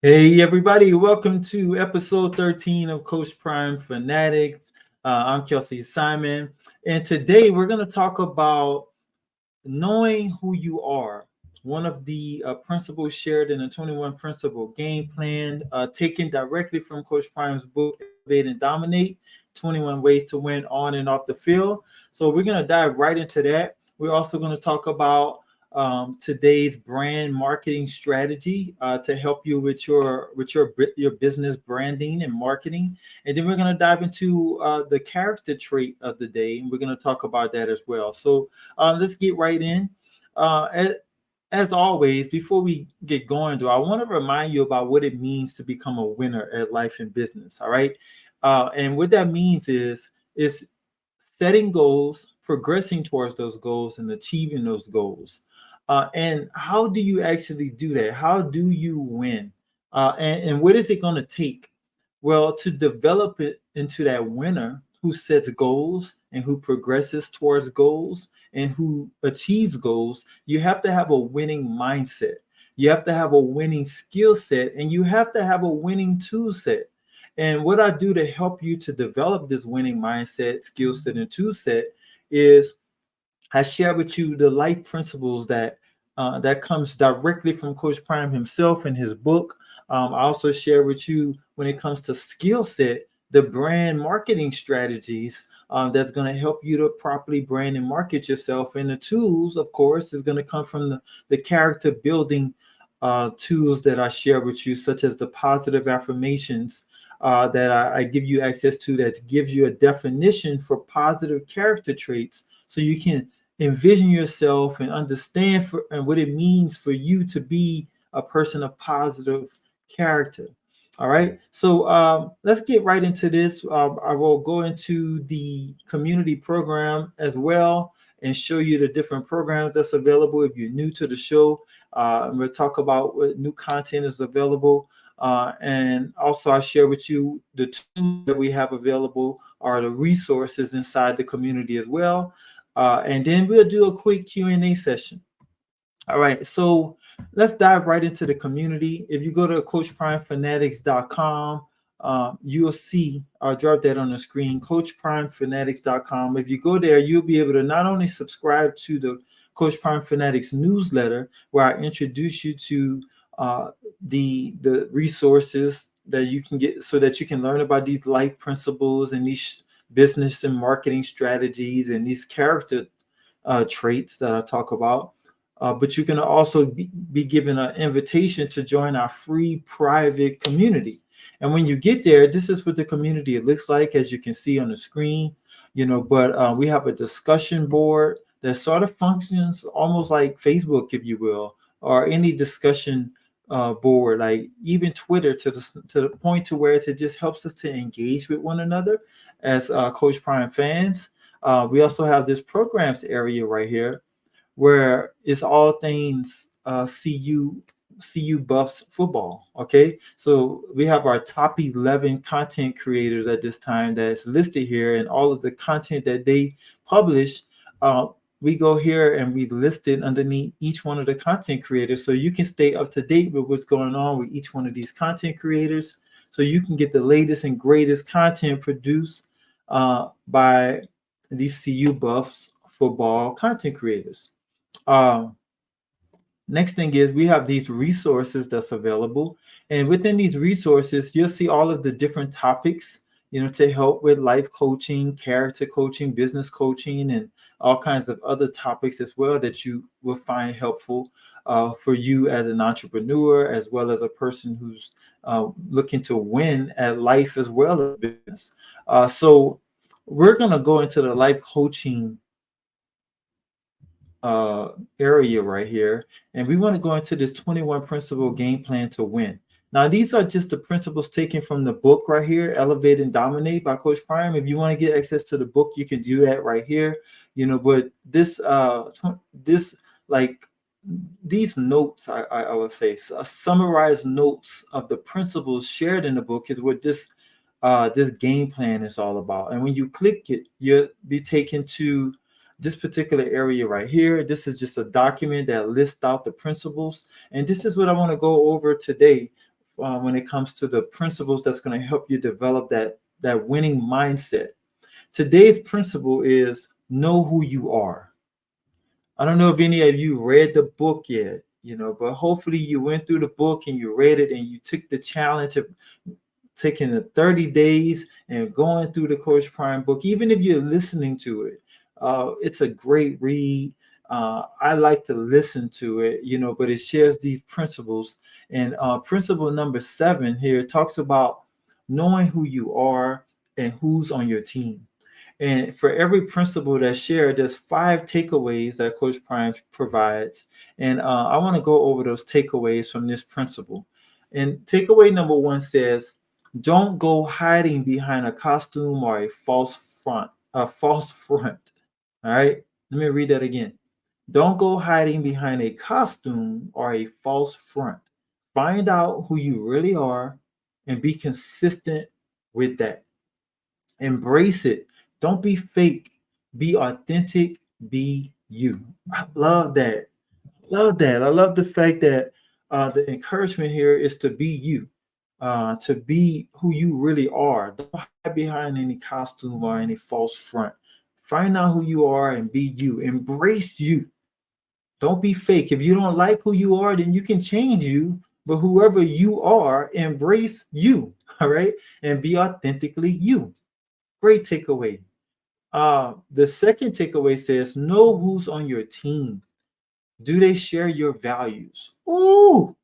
Hey everybody, welcome to episode 13 of Coach Prime Fanatics. I'm Kelsey Simon, and today we're going to talk about knowing who you are. One of the principles shared in the 21 Principle Game Plan, taken directly from Coach Prime's book, Elevate and Dominate 21 Ways to Win on and off the field. So we're going to dive right into that. We're also going to talk about today's brand marketing strategy to help you with your business branding and marketing, and then we're going to dive into the character trait of the day, and we're going to talk about that as well. So let's get right in. As always, before we get going, though, I want to remind you about what it means to become a winner at life and business. All right, and what that means is setting goals, progressing towards those goals, and achieving those goals. And how do you actually do that? How do you win? And what is it going to take? Well, to develop it into that winner who sets goals and who progresses towards goals and who achieves goals, you have to have a winning mindset. You have to have a winning skill set, and you have to have a winning tool set. And what I do to help you to develop this winning mindset, skill set, and tool set is I share with you the life principles that comes directly from Coach Prime himself in his book. I also share with you when it comes to skill set, the brand marketing strategies that's going to help you to properly brand and market yourself. And the tools, of course, is going to come from the character building tools that I share with you, such as the positive affirmations that I give you access to, that gives you a definition for positive character traits so you can envision yourself and understand and what it means for you to be a person of positive character. All right, so let's get right into this. I will go into the community program as well and show you the different programs that's available if you're new to the show. And we'll talk about what new content is available. And also I share with you the tools that we have available are the resources inside the community as well. And then we'll do a quick Q&A session. All right, so let's dive right into the community. If you go to coachprimefanatics.com, you'll see, I'll drop that on the screen, coachprimefanatics.com. If you go there, you'll be able to not only subscribe to the Coach Prime Fanatics newsletter, where I introduce you to the resources that you can get so that you can learn about these life principles and these business and marketing strategies and these character traits that I talk about. But you can also be given an invitation to join our free private community. And when you get there, this is what the community it looks like, as you can see on the screen. But we have a discussion board that sort of functions almost like Facebook, if you will, or any discussion board, like even Twitter, to the point to where it just helps us to engage with one another as Coach Prime fans. We also have this programs area right here where it's all things CU Buffs football. Okay, so we have our top 11 content creators at this time that's listed here, and all of the content that they publish. We go here and we list it underneath each one of the content creators, so you can stay up to date with what's going on with each one of these content creators, so you can get the latest and greatest content produced by these CU Buffs football content creators. Um, Next thing is we have these resources that's available. And within these resources, you'll see all of the different topics, to help with life coaching, character coaching, business coaching, and all kinds of other topics as well that you will find helpful for you as an entrepreneur, as well as a person who's looking to win at life as well as business. So we're going to go into the life coaching area right here, and we want to go into this 21 principle game plan to win. Now, these are just the principles taken from the book right here, Elevate and Dominate by Coach Prime. If you want to get access to the book, you can do that right here. But this like these notes, I would say, summarized notes of the principles shared in the book is what this game plan is all about. And when you click it, you'll be taken to this particular area right here. This is just a document that lists out the principles. And this is what I want to go over today when it comes to the principles that's going to help you develop that winning mindset. Today's principle is know who you are. I don't know if any of you read the book yet, but hopefully you went through the book and you read it and you took the challenge of taking the 30 days and going through the Coach Prime book. Even if you're listening to it, it's a great read. I like to listen to it, but it shares these principles. And principle number 7 here talks about knowing who you are and who's on your team. And for every principle that's shared, there's 5 takeaways that Coach Prime provides. And I want to go over those takeaways from this principle. And takeaway number 1 says, don't go hiding behind a costume or a false front. All right. Let me read that again. Don't go hiding behind a costume or a false front. Find out who you really are and be consistent with that. Embrace it. Don't be fake. Be authentic. Be you. I love that. Love that. I love the fact that the encouragement here is to be you, to be who you really are. Don't hide behind any costume or any false front. Find out who you are and be you. Embrace you. Don't be fake. If you don't like who you are, then you can change you. But whoever you are, embrace you. All right. And be authentically you. Great takeaway. The second takeaway says, know who's on your team. Do they share your values? Ooh,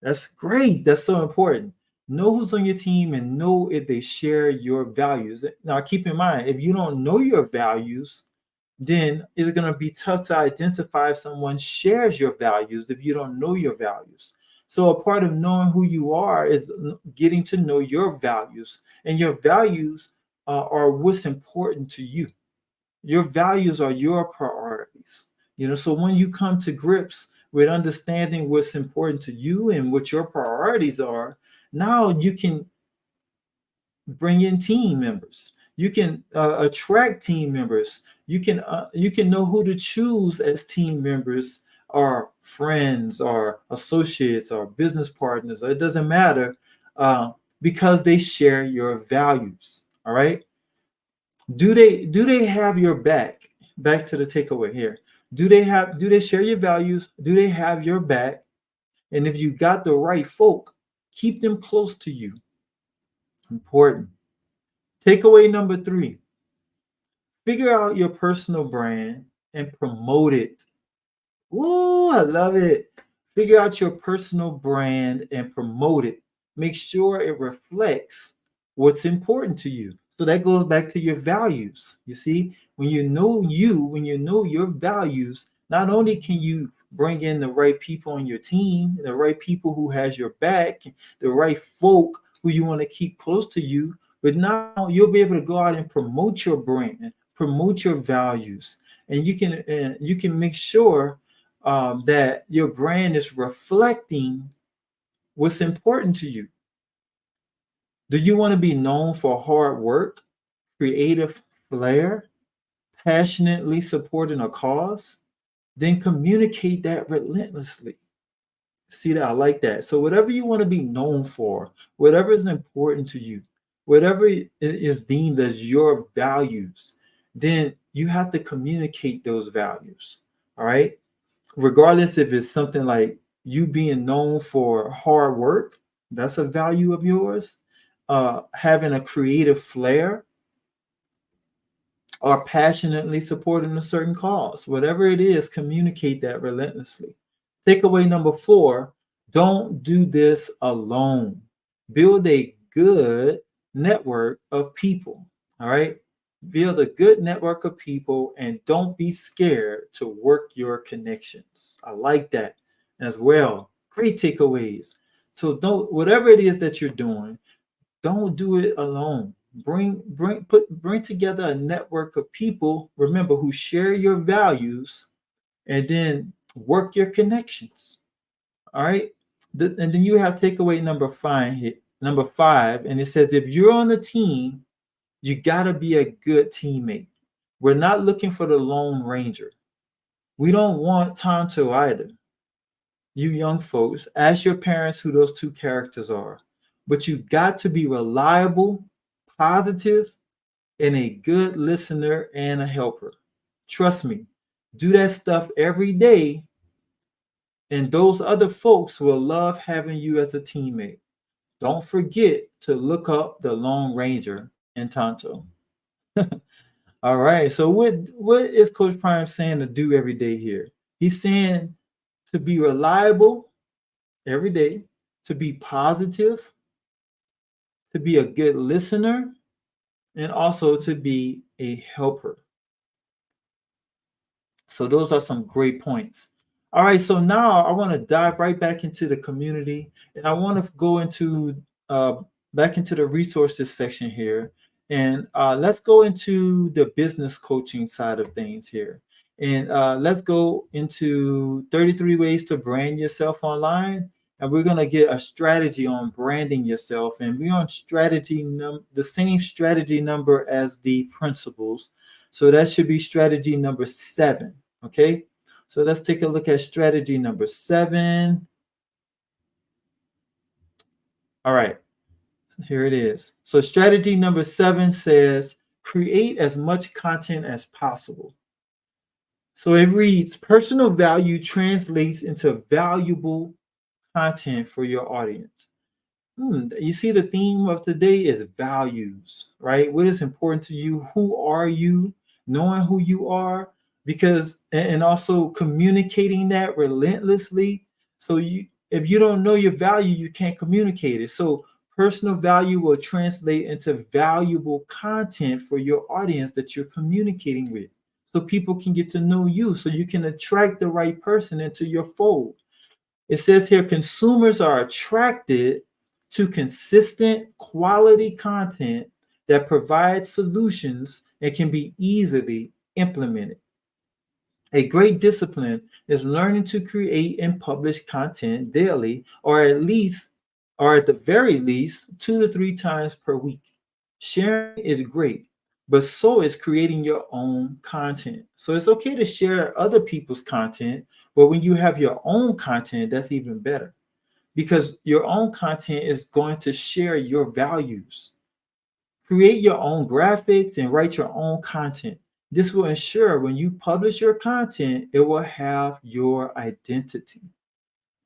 that's great. That's so important. Know who's on your team and know if they share your values. Now, keep in mind, if you don't know your values, then it's going to be tough to identify if someone shares your values if you don't know your values. So a part of knowing who you are is getting to know your values, and your values are what's important to you. Your values are your priorities. So when you come to grips with understanding what's important to you and what your priorities are, now you can bring in team members. You can attract team members. You can know who to choose as team members, or friends, or associates, or business partners. It doesn't matter, because they share your values. All right. Do they have your back? Back to the takeaway here. Do they share your values? Do they have your back? And if you got the right folk, keep them close to you. Important. Takeaway number 3. Figure out your personal brand and promote it. Woo, I love it. Figure out your personal brand and promote it. Make sure it reflects what's important to you. So that goes back to your values. You see, when you know your values, not only can you bring in the right people on your team, the right people who has your back, the right folk who you want to keep close to you, but now you'll be able to go out and promote your brand, promote your values, and you can make sure that your brand is reflecting what's important to you. Do you want to be known for hard work, creative flair, passionately supporting a cause? Then communicate that relentlessly. See that? I like that. So whatever you want to be known for, whatever is important to you, whatever is deemed as your values, then you have to communicate those values. All right. Regardless if it's something like you being known for hard work, that's a value of yours. Having a creative flair, or passionately supporting a certain cause. Whatever it is, communicate that relentlessly. Takeaway number 4, don't do this alone. Build a good network of people. All right. Build a good network of people and don't be scared to work your connections. I like that as well. Great takeaways. So whatever it is that you're doing, don't do it alone. Bring together a network of people, remember, who share your values, and then work your connections. All right. And then you have takeaway number 5, and it says, if you're on the team, you got to be a good teammate. We're not looking for the Lone Ranger. We don't want Tonto either. you young folks, ask your parents who those two characters are. But you got to be reliable, positive, and a good listener and a helper. Trust me, do that stuff every day, and those other folks will love having you as a teammate. Don't forget to look up the Lone Ranger in Tonto. All right. So what is Coach Prime saying to do every day here? He's saying to be reliable every day, to be positive, to be a good listener, and also to be a helper. So those are some great points. All right, so now I want to dive right back into the community, and I want to go into uh, back into the resources section here, and let's go into the business coaching side of things here, and let's go into 33 ways to brand yourself online, and we're gonna get a strategy on branding yourself, and we're on the same strategy number as the principles, so that should be strategy number 7. Okay, so let's take a look at strategy number 7. All right, here it is. So strategy number 7 says create as much content as possible. So it reads personal value translates into valuable content for your audience. You see, the theme of today is values, right? What is important to you? Who are you? Knowing who you are, because and also communicating that relentlessly. So if you don't know your value, you can't communicate it. So personal value will translate into valuable content for your audience that you're communicating with. So people can get to know you, so you can attract the right person into your fold. It says here consumers are attracted to consistent quality content that provides solutions and can be easily implemented. A great discipline is learning to create and publish content daily, or at the very least, 2 to 3 times per week. Sharing is great, but so is creating your own content. So it's okay to share other people's content, but when you have your own content, that's even better, because your own content is going to share your values. Create your own graphics and write your own content. This will ensure when you publish your content, it will have your identity.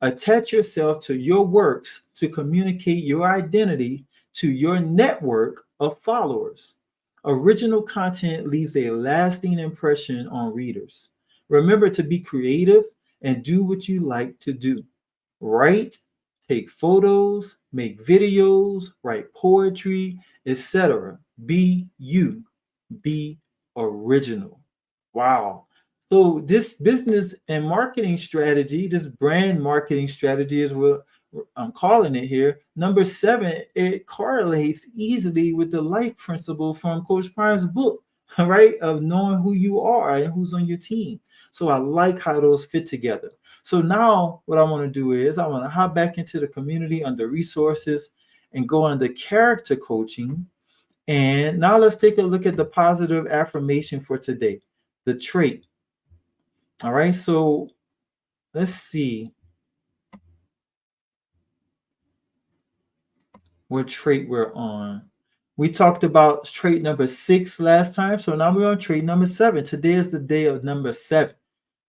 Attach yourself to your works to communicate your identity to your network of followers. Original content leaves a lasting impression on readers. Remember to be creative and do what you like to do. Write, take photos, make videos, write poetry, etc. Be you, be original. Wow. So this business and marketing strategy, this brand marketing strategy is what I'm calling it here. Number 7, it correlates easily with the life principle from Coach Prime's book, right? Of knowing who you are and who's on your team. So I like how those fit together. So now what I want to do is I want to hop back into the community under resources and go under character coaching. And now let's take a look at the positive affirmation for today, the trait. All right, so let's see what trait we're on. We talked about trait number 6 last time, so now we're on trait number 7. Today is the day of number 7.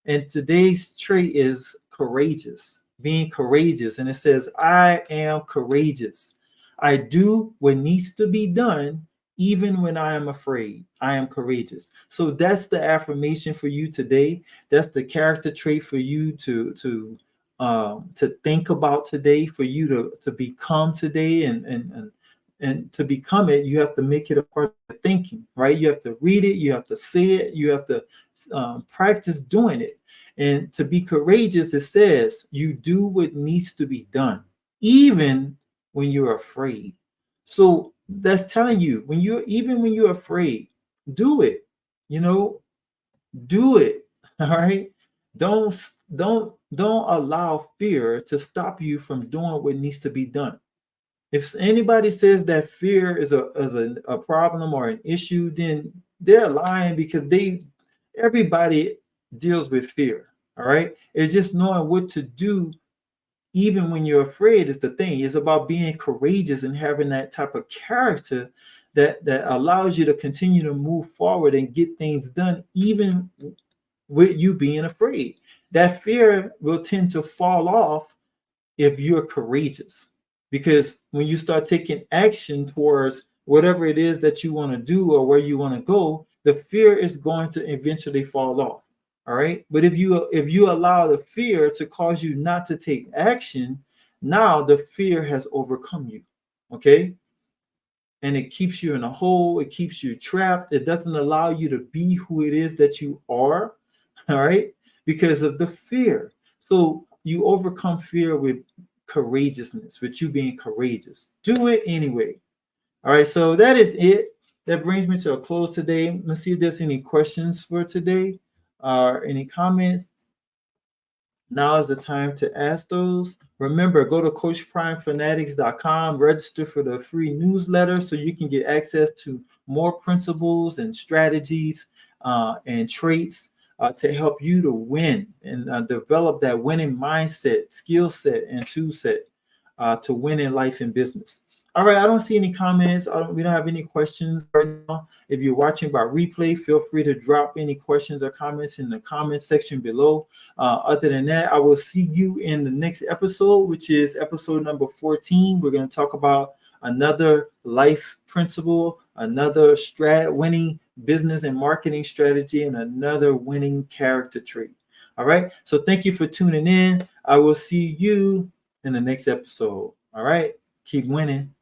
And today's trait is courageous, being courageous. And it says, I am courageous. I do what needs to be done, even when I am afraid. I am courageous. So that's the affirmation for you today. That's the character trait for you to think about today, for you to become today, and to become it, you have to make it a part of thinking, right? You have to read it, you have to say it, you have to practice doing it. And to be courageous, it says you do what needs to be done, even when you're afraid. So that's telling you when you're afraid, do it. You know, do it. All right. Don't allow fear to stop you from doing what needs to be done. If anybody says that fear is a problem or an issue, then they're lying, because everybody deals with fear. All right. It's just knowing what to do even when you're afraid is the thing. It's about being courageous and having that type of character that allows you to continue to move forward and get things done, even with you being afraid. That fear will tend to fall off if you're courageous. Because when you start taking action towards whatever it is that you want to do or where you want to go, the fear is going to eventually fall off. All right. But if you allow the fear to cause you not to take action, now the fear has overcome you. Okay. And it keeps you in a hole, it keeps you trapped, it doesn't allow you to be who it is that you are. All right, because of the fear. So you overcome fear with courageousness, with you being courageous. Do it anyway. All right, so that is it. That brings me to a close today. Let's see if there's any questions for today or any comments. Now is the time to ask those. Remember, go to CoachPrimeFanatics.com, register for the free newsletter so you can get access to more principles and strategies and traits to help you to win and develop that winning mindset, skill set, and tool set to win in life and business. All right, I don't see any comments. We don't have any questions right now. If you're watching by replay, feel free to drop any questions or comments in the comment section below. Other than that, I will see you in the next episode, which is episode number 14. We're going to talk about another life principle, another winning business and marketing strategy, and another winning character trait. All right, so thank you for tuning in. I will see you in the next episode. All right, keep winning.